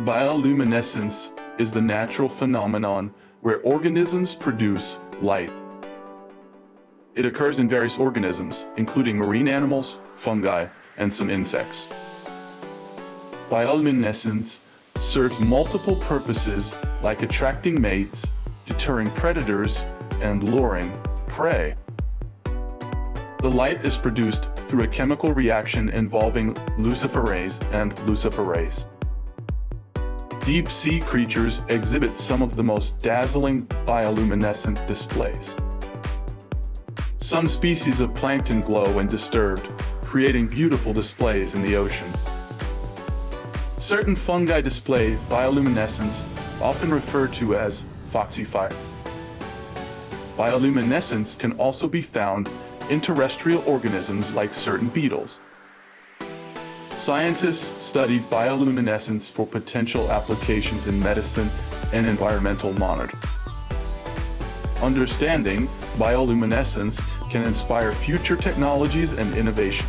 Bioluminescence is the natural phenomenon where organisms produce light. It occurs in various organisms, including marine animals, fungi, and some insects. Bioluminescence serves multiple purposes like attracting mates, deterring predators, and luring prey. The light is produced through a chemical reaction involving luciferase and luciferase. Deep-sea creatures exhibit some of the most dazzling bioluminescent displays. Some species of plankton glow when disturbed, creating beautiful displays in the ocean. Certain fungi display bioluminescence, often referred to as foxy fire. Bioluminescence can also be found in terrestrial organisms like certain beetles. Scientists studied bioluminescence for potential applications in medicine and environmental monitoring. Understanding bioluminescence can inspire future technologies and innovation.